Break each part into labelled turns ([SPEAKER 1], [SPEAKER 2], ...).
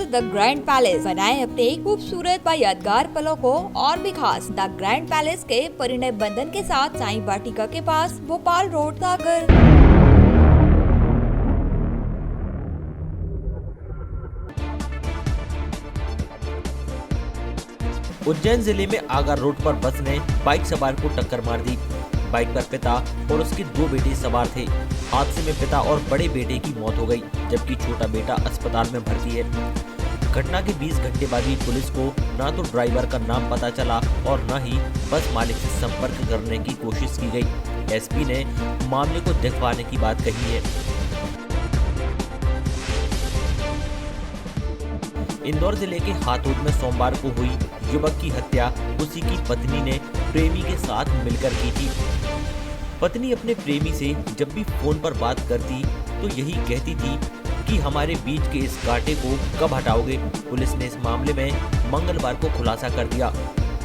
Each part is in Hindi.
[SPEAKER 1] Hotel the grand palace. बनाए अपने खूबसूरत व यादगार पलों को और भी खास। द ग्रैंड पैलेस के परिणय बंधन के साथ साईं वाटिका के पास, भोपाल रोड, सागर।
[SPEAKER 2] उज्जैन जिले में आगर रोड पर बस ने बाइक सवार को टक्कर मार दी। बाइक पर पिता और उसके 2 बेटे सवार थे। हादसे में पिता और बड़े बेटे की मौत हो गई, जबकि छोटा बेटा अस्पताल में भर्ती है। घटना के 20 घंटे बाद भी पुलिस को न तो ड्राइवर का नाम पता चला और न ही बस मालिक से संपर्क करने की कोशिश की गई। एसपी ने मामले को दिखवाने की बात कही है। इंदौर जिले के हाथोद में सोमवार को हुई युवक की हत्या उसी की पत्नी ने प्रेमी के साथ मिलकर की थी। पत्नी अपने प्रेमी से जब भी फोन पर बात करती तो यही कहती थी कि हमारे बीच के इस कांटे को कब हटाओगे। पुलिस ने इस मामले में मंगलवार को खुलासा कर दिया।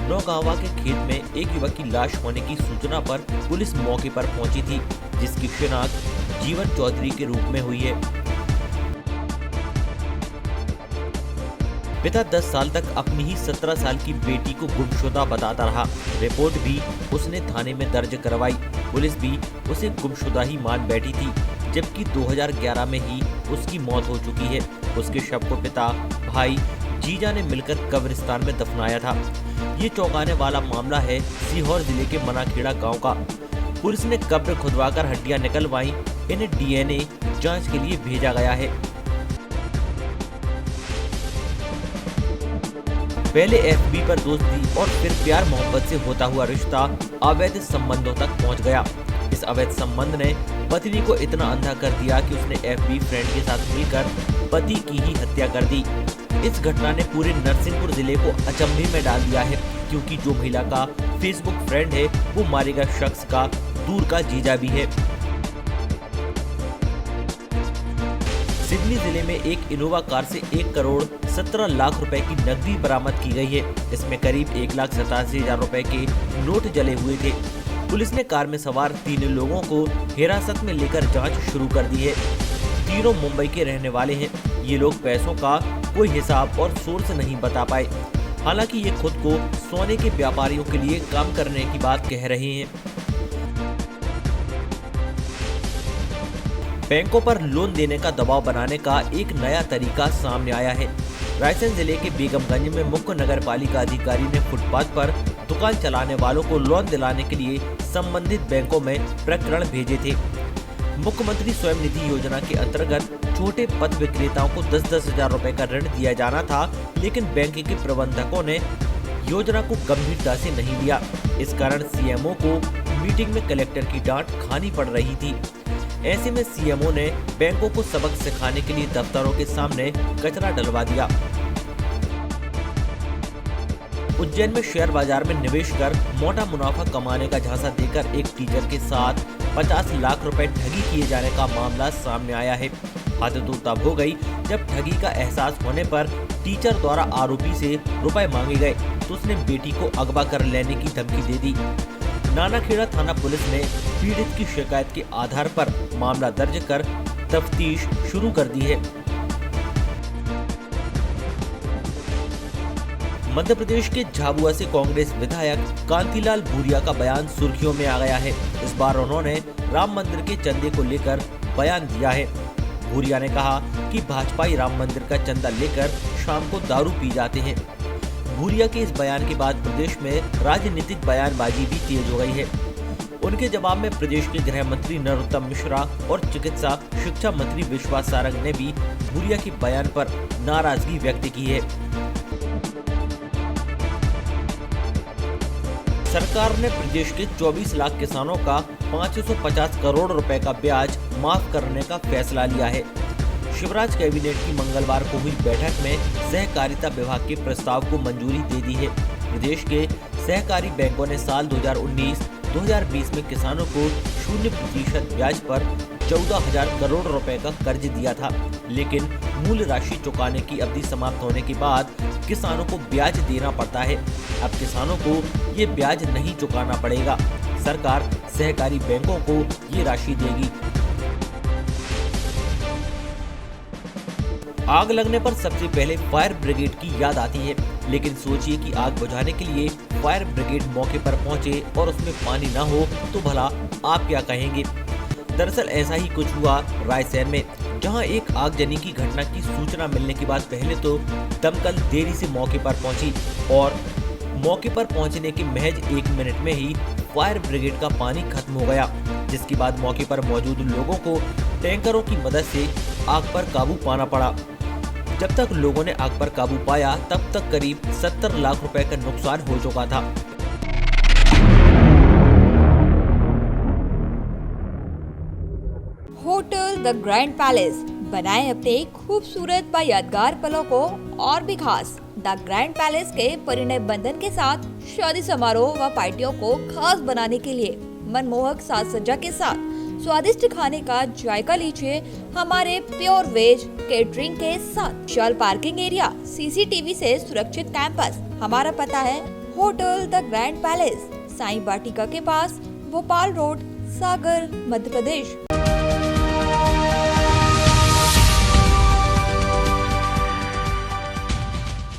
[SPEAKER 2] नौगांवा के खेत में एक युवक की लाश होने की सूचना पर पुलिस मौके पर पहुंची थी, जिसकी शिनाख्त जीवन चौधरी के रूप में हुई है। पिता 10 साल तक अपनी ही 17 साल की बेटी को गुमशुदा बताता रहा। रिपोर्ट भी उसने थाने में दर्ज करवाई। पुलिस भी उसे गुमशुदा ही मान बैठी थी, जबकि 2011 में ही उसकी मौत हो चुकी है। उसके शव को पिता, भाई, जीजा ने मिलकर कब्रिस्तान में दफनाया था। ये चौंकाने वाला मामला है सीहोर जिले के मनाखेड़ा गांव का। पुलिस ने कब्र खुदवाकर हड्डियां निकलवाई। इन्हें DNA जांच के लिए भेजा गया है। पहले FB पर दोस्ती और फिर प्यार मोहब्बत से होता हुआ रिश्ता अवैध संबंधों तक पहुंच गया। इस अवैध संबंध ने पत्नी को इतना अंधा कर दिया कि उसने FB फ्रेंड के साथ मिलकर पति की ही हत्या कर दी। इस घटना ने पूरे नरसिंहपुर जिले को अचंभे में डाल दिया है, क्योंकि जो महिला का फेसबुक फ्रेंड है वो मारे गए शख्स का दूर का जीजा भी है। सिडनी जिले में एक इनोवा कार से 1 करोड़ 17 लाख रुपए की नकदी बरामद की गई है। इसमें करीब 1,87,000 रुपए के नोट जले हुए थे। पुलिस ने कार में सवार 3 लोगों को हिरासत में लेकर जांच शुरू कर दी है। तीनों मुंबई के रहने वाले हैं। ये लोग पैसों का कोई हिसाब और सोर्स नहीं बता पाए। हालांकि ये खुद को सोने के व्यापारियों के लिए काम करने की बात कह रहे हैं। बैंकों पर लोन देने का दबाव बनाने का एक नया तरीका सामने आया है। रायसेन जिले के बेगमगंज में मुख्य नगर पालिका अधिकारी ने फुटपाथ पर दुकान चलाने वालों को लोन दिलाने के लिए संबंधित बैंकों में प्रकरण भेजे थे। मुख्यमंत्री स्वयं निधि योजना के अंतर्गत छोटे पथ विक्रेताओं को 10-10 हजार रुपए का ऋण दिया जाना था, लेकिन बैंक के प्रबंधकों ने योजना को गंभीरता से नहीं लिया। इस कारण CMO को मीटिंग में कलेक्टर की डांट खानी पड़ रही थी। ऐसे में CMO ने बैंकों को सबक सिखाने के लिए दफ्तरों के सामने कचरा डलवा दिया। उज्जैन में शेयर बाजार में निवेश कर मोटा मुनाफा कमाने का झांसा देकर एक टीचर के साथ 50 लाख रुपए ठगी किए जाने का मामला सामने आया है। हद तो तब हो गई जब ठगी का एहसास होने पर टीचर द्वारा आरोपी से रुपए मांगे गए तो उसने बेटी को अगवा कर लेने की धमकी दे दी। नानाखेड़ा थाना पुलिस ने पीड़ित की शिकायत के आधार पर मामला दर्ज कर तफ्तीश शुरू कर दी है। मध्य प्रदेश के झाबुआ से कांग्रेस विधायक कांतिलाल भूरिया का बयान सुर्खियों में आ गया है। इस बार उन्होंने राम मंदिर के चंदे को लेकर बयान दिया है। भूरिया ने कहा कि भाजपाई राम मंदिर का चंदा लेकर शाम को दारू पी जाते हैं। भूरिया के इस बयान के बाद प्रदेश में राजनीतिक बयानबाजी भी तेज हो गई है। उनके जवाब में प्रदेश के गृह मंत्री नरोत्तम मिश्रा और चिकित्सा शिक्षा मंत्री विश्वास सारंग ने भी भूरिया के बयान पर नाराजगी व्यक्त की है। सरकार ने प्रदेश के 24 लाख किसानों का 550 करोड़ रुपए का ब्याज माफ करने का फैसला लिया है। शिवराज कैबिनेट की मंगलवार को हुई बैठक में सहकारिता विभाग के प्रस्ताव को मंजूरी दे दी है। प्रदेश के सहकारी बैंकों ने साल 2019-2020 में किसानों को 0% ब्याज पर 14,000 करोड़ रुपए का कर्ज दिया था, लेकिन मूल राशि चुकाने की अवधि समाप्त होने के बाद किसानों को ब्याज देना पड़ता है। अब किसानों को ये ब्याज नहीं चुकाना पड़ेगा। सरकार सहकारी बैंकों को ये राशि देगी। आग लगने पर सबसे पहले फायर ब्रिगेड की याद आती है, लेकिन सोचिए कि आग बुझाने के लिए फायर ब्रिगेड मौके पर पहुंचे और उसमें पानी न हो तो भला आप क्या कहेंगे। दरअसल ऐसा ही कुछ हुआ रायसेन में, जहां एक आगजनी की घटना की सूचना मिलने के बाद पहले तो दमकल देरी से मौके पर पहुंची और मौके पर पहुंचने के महज 1 मिनट में ही फायर ब्रिगेड का पानी खत्म हो गया, जिसके बाद मौके पर मौजूद लोगों को टैंकरों की मदद से आग पर काबू पाना पड़ा। जब तक लोगों ने आग पर काबू पाया तब तक करीब 70 लाख रुपए का नुकसान हो चुका था।
[SPEAKER 1] होटल द ग्रैंड पैलेस, बनाएं अपने खूबसूरत व यादगार पलों को और भी खास। द ग्रैंड पैलेस के परिणय बंधन के साथ शादी समारोह व पार्टियों को खास बनाने के लिए मनमोहक साज सज्जा के साथ स्वादिष्ट खाने का जायका लीजिए हमारे प्योर वेज केटरिंग के साथ। विशाल पार्किंग एरिया, सीसीटीवी से सुरक्षित कैंपस। हमारा पता है hotel the grand palace, Sai Vatika के पास, भोपाल रोड, सागर, मध्य प्रदेश।